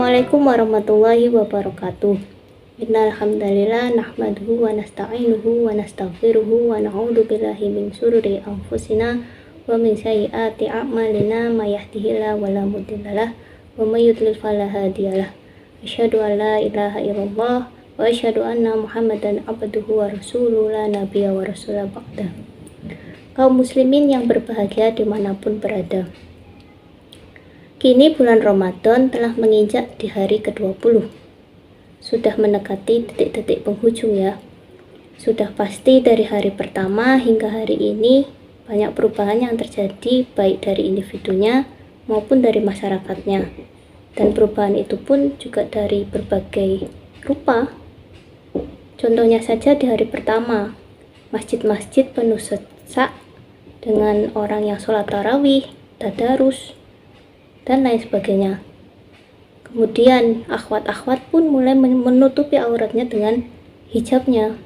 Assalamualaikum warahmatullahi wabarakatuh. Innal hamdalillah nahmaduhu wa nasta'inuhu wa nastaghfiruhu wa na'udzu billahi min syururi anfusina wa min sayyiati a'malina may yahdihillahu wa la mudhillalah wa may yudlil fala hadiyalah. Asyhadu an la ilaha illallah wa asyhadu anna Muhammadan abduhu wa rasuluhu la nabiyya wa rasulah ba'da. Kaum muslimin yang berbahagia dimanapun berada. Kini bulan Ramadan telah menginjak di hari ke-20. Sudah mendekati titik-titik penghujung ya. Sudah pasti dari hari pertama hingga hari ini banyak perubahan yang terjadi baik dari individunya maupun dari masyarakatnya. Dan perubahan itu pun juga dari berbagai rupa. Contohnya saja di hari pertama, masjid-masjid penuh sesak dengan orang yang sholat tarawih, tadarus, dan lain sebagainya. Kemudian akhwat-akhwat pun mulai menutupi auratnya dengan hijabnya.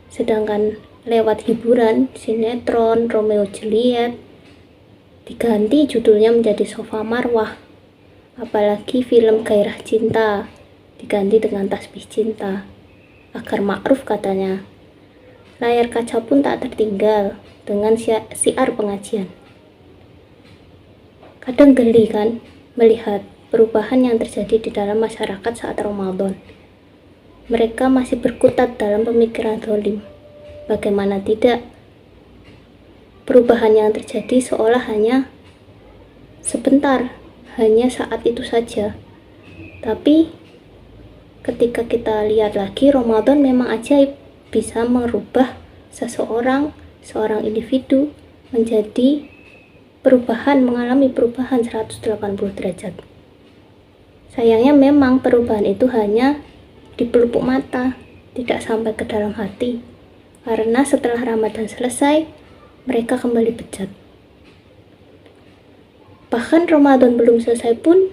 Sedangkan lewat hiburan, sinetron, Romeo Juliet diganti judulnya menjadi Sofa Marwah. Apalagi film Gairah Cinta diganti dengan Tasbih Cinta agar ma'ruf katanya. Layar kaca pun tak tertinggal dengan siar pengajian. Kadang geli kan melihat perubahan yang terjadi di dalam masyarakat saat Ramadan. Mereka masih berkutat dalam pemikiran zalim. Bagaimana tidak? Perubahan yang terjadi seolah hanya sebentar, hanya saat itu saja. Tapi ketika kita lihat lagi, Ramadan memang ajaib, bisa merubah seorang individu menjadi mengalami perubahan 180 derajat. Sayangnya memang perubahan itu hanya di pelupuk mata, tidak sampai ke dalam hati. Karena setelah Ramadan selesai, mereka kembali bejat. Bahkan Ramadan belum selesai pun,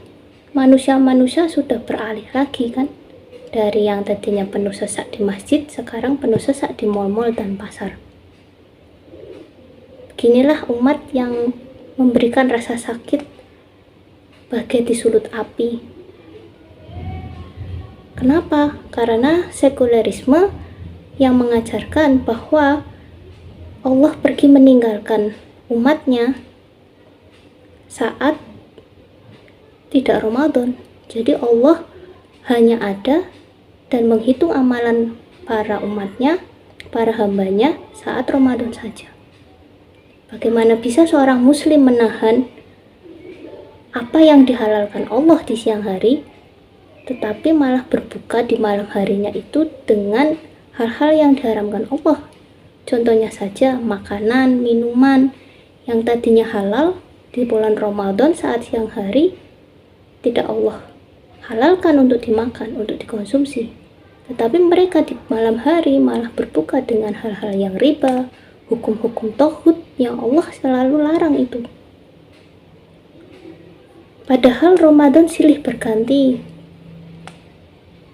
manusia-manusia sudah beralih lagi kan. Dari yang tadinya penuh sesak di masjid, sekarang penuh sesak di mal-mal dan pasar. Beginilah umat yang memberikan rasa sakit bagai disulut api. Kenapa? Karena sekulerisme yang mengajarkan bahwa Allah pergi meninggalkan umatnya saat tidak Ramadan. Jadi Allah hanya ada dan menghitung amalan para umatnya, para hambanya saat Ramadan saja. Bagaimana bisa seorang muslim menahan apa yang dihalalkan Allah di siang hari, tetapi malah berbuka di malam harinya itu dengan hal-hal yang diharamkan Allah. Contohnya saja makanan, minuman yang tadinya halal di bulan Ramadan saat siang hari tidak Allah halalkan untuk dimakan, untuk dikonsumsi. Tetapi mereka di malam hari malah berbuka dengan hal-hal yang riba, hukum-hukum tauhid yang Allah selalu larang itu. Padahal Ramadan silih berganti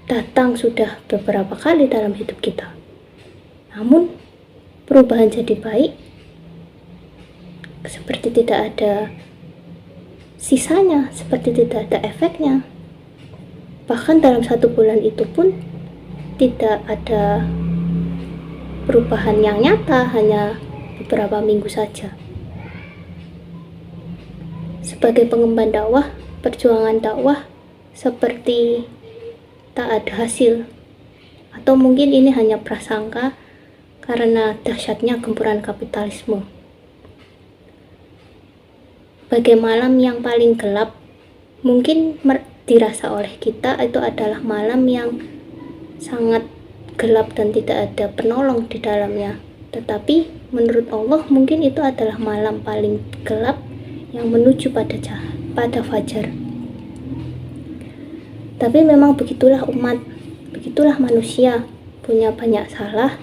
datang sudah beberapa kali dalam hidup kita. Namun perubahan jadi baik seperti tidak ada sisanya, seperti tidak ada efeknya. Bahkan dalam satu bulan itu pun tidak ada perubahan yang nyata, hanya beberapa minggu saja. Sebagai pengemban dakwah, perjuangan dakwah seperti tak ada hasil, atau mungkin ini hanya prasangka karena dahsyatnya gempuran kapitalisme. Bagai malam yang paling gelap, mungkin dirasa oleh kita itu adalah malam yang sangat gelap dan tidak ada penolong di dalamnya. Tetapi menurut Allah mungkin itu adalah malam paling gelap yang menuju pada fajar. Tapi memang begitulah umat, begitulah manusia, punya banyak salah,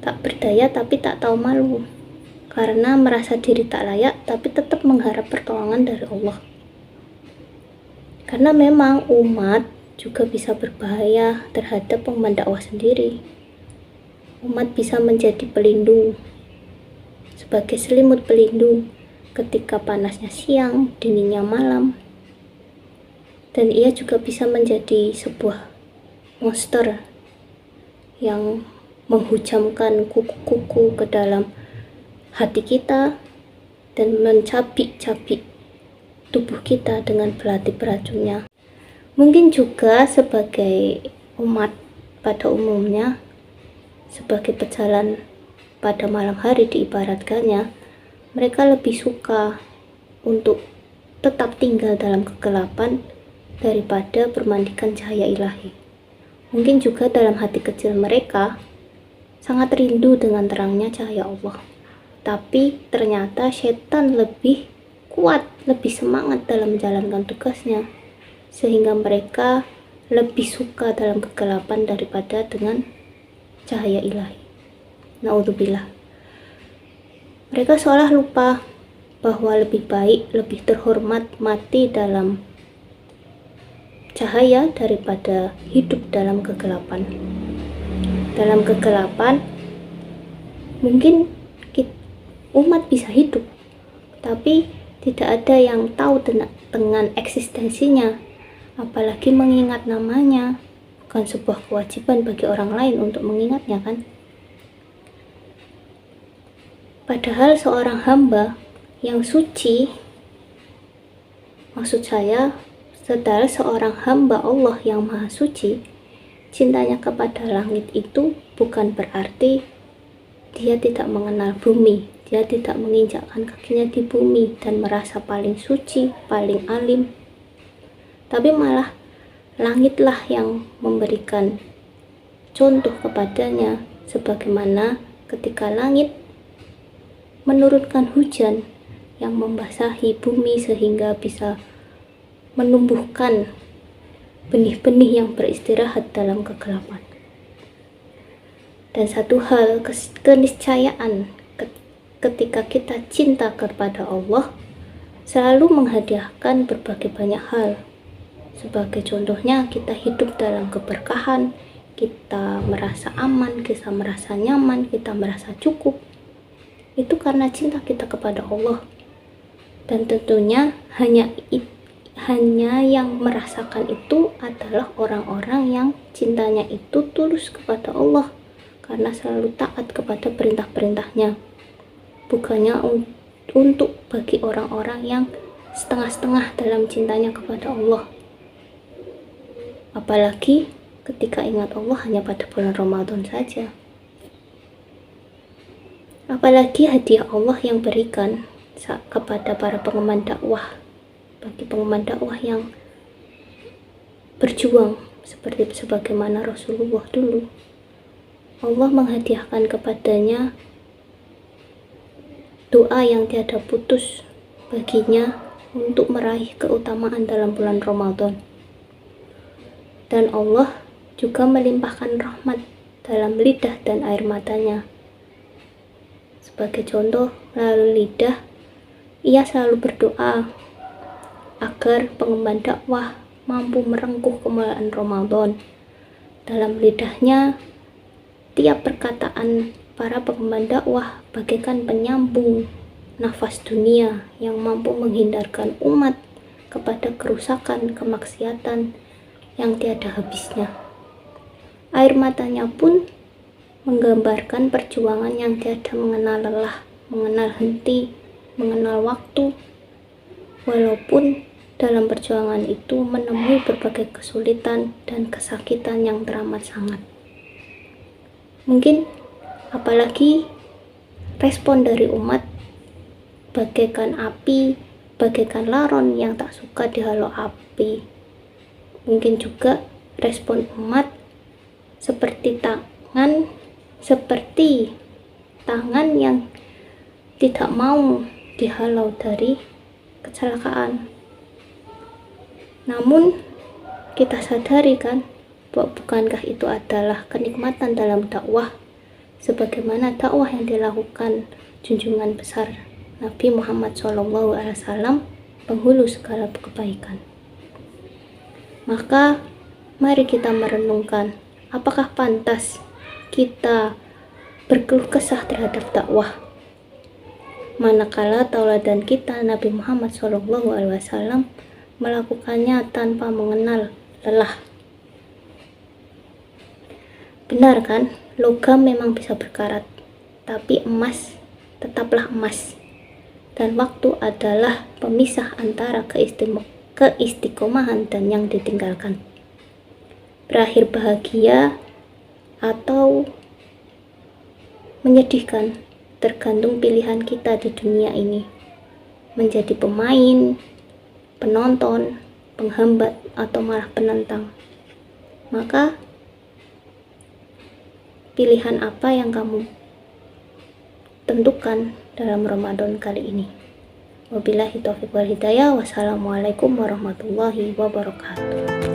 tak berdaya tapi tak tahu malu. Karena merasa diri tak layak tapi tetap mengharap pertolongan dari Allah. Karena memang umat juga bisa berbahaya terhadap pengemban dakwah sendiri. Umat bisa menjadi pelindung, sebagai selimut pelindung ketika panasnya siang, dinginnya malam. dan ia juga bisa menjadi sebuah monster yang menghujamkan kuku-kuku ke dalam hati kita dan mencabik-cabik tubuh kita dengan belati beracunnya. Mungkin juga sebagai umat pada umumnya, sebagai pejalan pada malam hari diibaratkannya, mereka lebih suka untuk tetap tinggal dalam kegelapan daripada bermandikan cahaya ilahi. Mungkin juga dalam hati kecil mereka sangat rindu dengan terangnya cahaya Allah. Tapi ternyata setan lebih kuat, lebih semangat dalam menjalankan tugasnya, sehingga mereka lebih suka dalam kegelapan daripada dengan cahaya ilahi. Naudzubillah. Mereka seolah lupa bahwa lebih baik, lebih terhormat mati dalam cahaya daripada hidup dalam kegelapan. Dalam kegelapan mungkin umat bisa hidup, tapi tidak ada yang tahu dengan eksistensinya, apalagi mengingat namanya. Bukan sebuah kewajiban bagi orang lain untuk mengingatnya, kan? Padahal seorang hamba yang suci, maksud saya setelah seorang hamba Allah yang maha suci, cintanya kepada langit itu bukan berarti dia tidak mengenal bumi, dia tidak menginjakkan kakinya di bumi dan merasa paling suci, paling alim, tapi malah langitlah yang memberikan contoh kepadanya, sebagaimana ketika langit menurunkan hujan yang membasahi bumi sehingga bisa menumbuhkan benih-benih yang beristirahat dalam kegelapan. Dan satu hal, keniscayaan ketika kita cinta kepada Allah selalu menghadiahkan berbagai banyak hal. Sebagai contohnya, kita hidup dalam keberkahan, kita merasa aman, kita merasa nyaman, kita merasa cukup. Itu karena cinta kita kepada Allah. Dan tentunya hanya yang merasakan itu adalah orang-orang yang cintanya itu tulus kepada Allah, karena selalu taat kepada perintah-perintahnya. Bukannya untuk bagi orang-orang yang setengah-setengah dalam cintanya kepada Allah. Apalagi ketika ingat Allah hanya pada bulan Ramadan saja. Apalagi hadiah Allah yang berikan kepada para pengemban dakwah, bagi pengemban dakwah yang berjuang sebagaimana Rasulullah dulu. Allah menghadiahkan kepadanya doa yang tiada putus baginya untuk meraih keutamaan dalam bulan Ramadan. Dan Allah juga melimpahkan rahmat dalam lidah dan air matanya. Sebagai contoh, melalui lidah, ia selalu berdoa agar pengemban dakwah mampu merengkuh kemuliaan Ramadan. Dalam lidahnya, tiap perkataan para pengemban dakwah bagaikan penyambung nafas dunia yang mampu menghindarkan umat kepada kerusakan, kemaksiatan yang tiada habisnya. Air matanya pun menggambarkan perjuangan yang tiada mengenal lelah, mengenal henti, mengenal waktu, walaupun dalam perjuangan itu menemui berbagai kesulitan dan kesakitan yang teramat sangat. Mungkin apalagi respon dari umat bagaikan api, bagaikan laron yang tak suka dihalau api. Mungkin juga respon umat seperti tangan yang tidak mau dihalau dari kecelakaan. Namun kita sadari, kan, bahwa bukankah itu adalah kenikmatan dalam dakwah, sebagaimana dakwah yang dilakukan junjungan besar Nabi Muhammad SAW, penghulu segala kebaikan. Maka mari kita merenungkan, apakah pantas kita berkeluh kesah terhadap dakwah, manakala tauladan kita Nabi Muhammad SAW melakukannya tanpa mengenal lelah. Benar kan, logam memang bisa berkarat, tapi emas tetaplah emas. Dan waktu adalah pemisah antara keistiqomahan dan yang ditinggalkan. Berakhir bahagia atau menyedihkan tergantung pilihan kita di dunia ini. Menjadi pemain, penonton, penghambat, atau malah penentang. Maka pilihan apa yang kamu tentukan dalam Ramadan kali ini? Wabillahi taufiq wal hidayah. Wassalamualaikum warahmatullahi wabarakatuh.